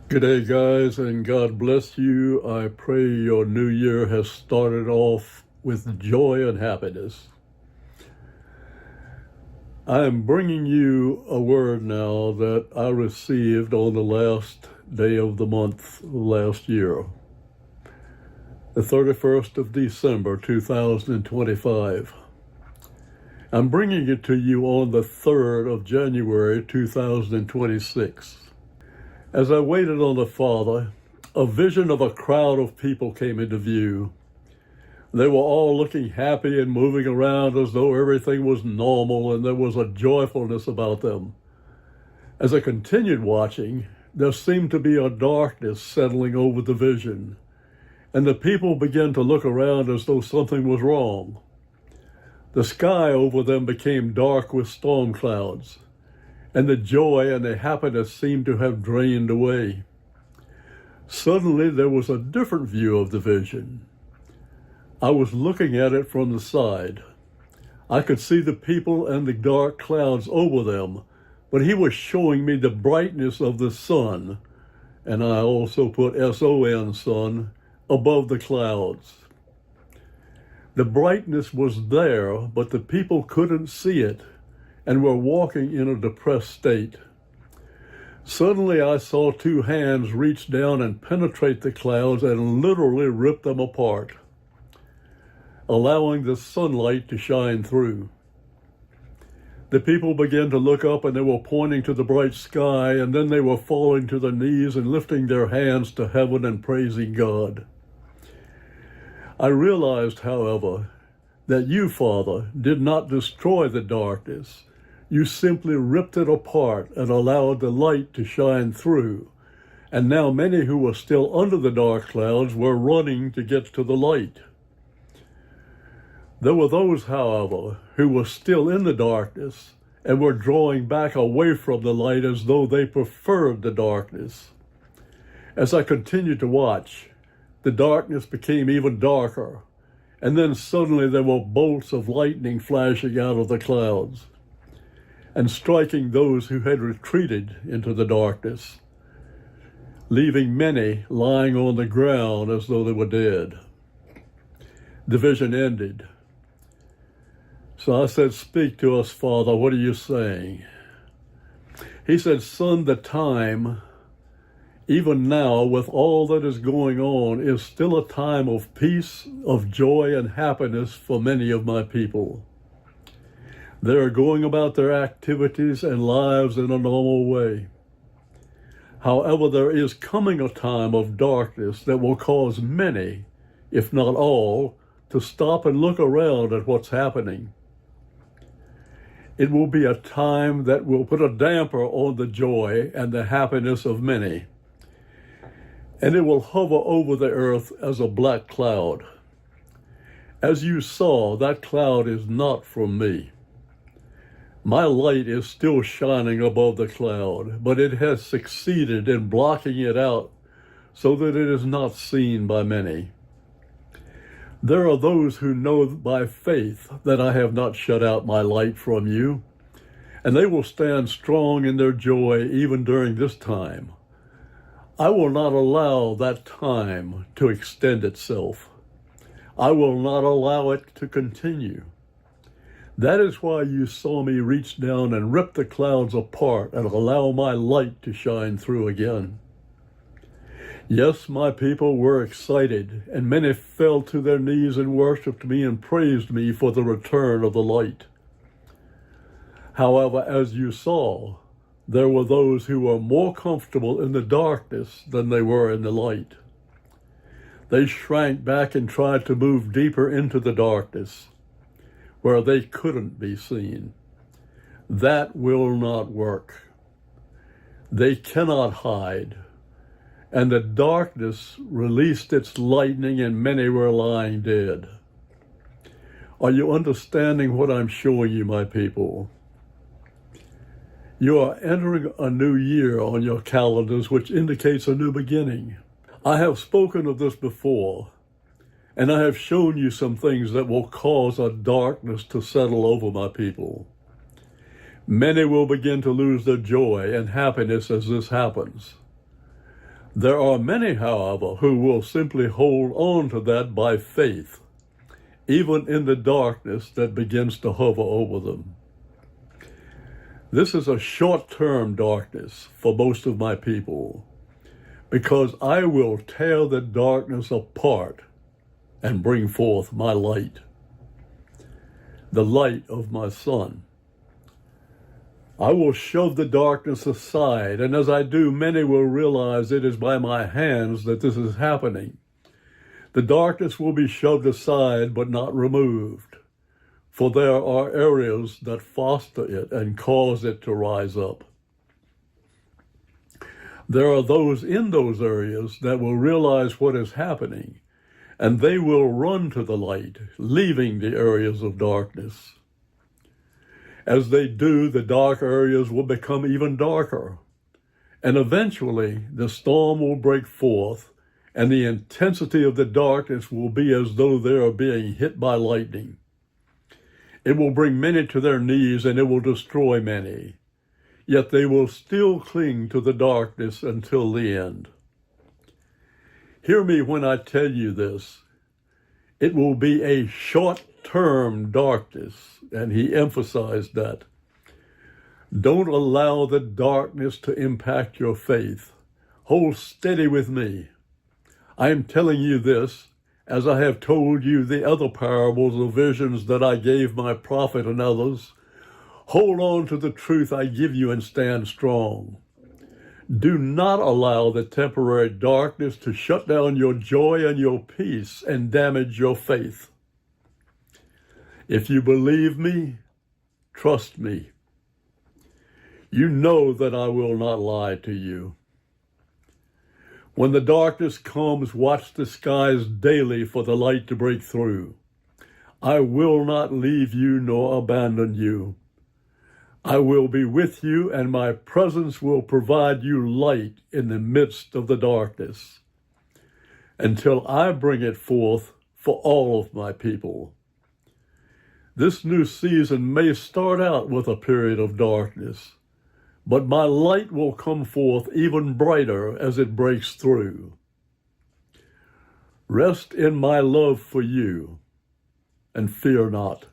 Good day, guys, and God bless you. I pray your new year has started off with joy and happiness. I am bringing you a word now that I received on the last day of the month last year, the 31st of December, 2025. I'm bringing it to you on the 3rd of January, 2026. As I waited on the Father, a vision of a crowd of people came into view. They were all looking happy and moving around as though everything was normal and there was a joyfulness about them. As I continued watching, there seemed to be a darkness settling over the vision, and the people began to look around as though something was wrong. The sky over them became dark with storm clouds, and the joy and the happiness seemed to have drained away. Suddenly, there was a different view of the vision. I was looking at it from the side. I could see the people and the dark clouds over them, but he was showing me the brightness of the sun, and I also put S-O-N, sun, above the clouds. The brightness was there, but the people couldn't see it and were walking in a depressed state. Suddenly I saw two hands reach down and penetrate the clouds and literally rip them apart, allowing the sunlight to shine through. The people began to look up and they were pointing to the bright sky, and then they were falling to their knees and lifting their hands to heaven and praising God. I realized, however, that you, Father, did not destroy the darkness. You simply ripped it apart and allowed the light to shine through. And now many who were still under the dark clouds were running to get to the light. There were those, however, who were still in the darkness and were drawing back away from the light as though they preferred the darkness. As I continued to watch, the darkness became even darker, and then suddenly there were bolts of lightning flashing out of the clouds and striking those who had retreated into the darkness, leaving many lying on the ground as though they were dead. The vision ended. So I said, "Speak to us, Father, what are you saying?" He said, "Son, the time, even now with all that is going on, is still a time of peace, of joy and happiness for many of my people. They are going about their activities and lives in a normal way. However, there is coming a time of darkness that will cause many, if not all, to stop and look around at what's happening. It will be a time that will put a damper on the joy and the happiness of many, and it will hover over the earth as a black cloud. As you saw, that cloud is not from me. My light is still shining above the cloud, but it has succeeded in blocking it out so that it is not seen by many. There are those who know by faith that I have not shut out my light from you, and they will stand strong in their joy even during this time. I will not allow that time to extend itself. I will not allow it to continue. That is why you saw me reach down and rip the clouds apart and allow my light to shine through again. Yes, my people were excited, and many fell to their knees and worshiped me and praised me for the return of the light. However, as you saw, there were those who were more comfortable in the darkness than they were in the light. They shrank back and tried to move deeper into the darkness, where they couldn't be seen. That will not work. They cannot hide. And the darkness released its lightning, and many were lying dead. Are you understanding what I'm showing you, my people? You are entering a new year on your calendars, which indicates a new beginning. I have spoken of this before, and I have shown you some things that will cause a darkness to settle over my people. Many will begin to lose their joy and happiness as this happens. There are many, however, who will simply hold on to that by faith, even in the darkness that begins to hover over them. This is a short-term darkness for most of my people, because I will tear the darkness apart and bring forth my light, the light of my Son. I will shove the darkness aside, and as I do, many will realize it is by my hands that this is happening. The darkness will be shoved aside but not removed, for there are areas that foster it and cause it to rise up. There are those in those areas that will realize what is happening, and they will run to the light, leaving the areas of darkness. As they do, the dark areas will become even darker, and eventually the storm will break forth, and the intensity of the darkness will be as though they are being hit by lightning. It will bring many to their knees, and it will destroy many. Yet they will still cling to the darkness until the end. Hear me when I tell you this. It will be a short-term darkness, and he emphasized that. Don't allow the darkness to impact your faith. Hold steady with me. I am telling you this, as I have told you the other parables or visions that I gave my prophet and others. Hold on to the truth I give you and stand strong. Do not allow the temporary darkness to shut down your joy and your peace and damage your faith. If you believe me, trust me. You know that I will not lie to you. When the darkness comes, watch the skies daily for the light to break through. I will not leave you nor abandon you. I will be with you, and my presence will provide you light in the midst of the darkness, until I bring it forth for all of my people. This new season may start out with a period of darkness, but my light will come forth even brighter as it breaks through. Rest in my love for you, and fear not.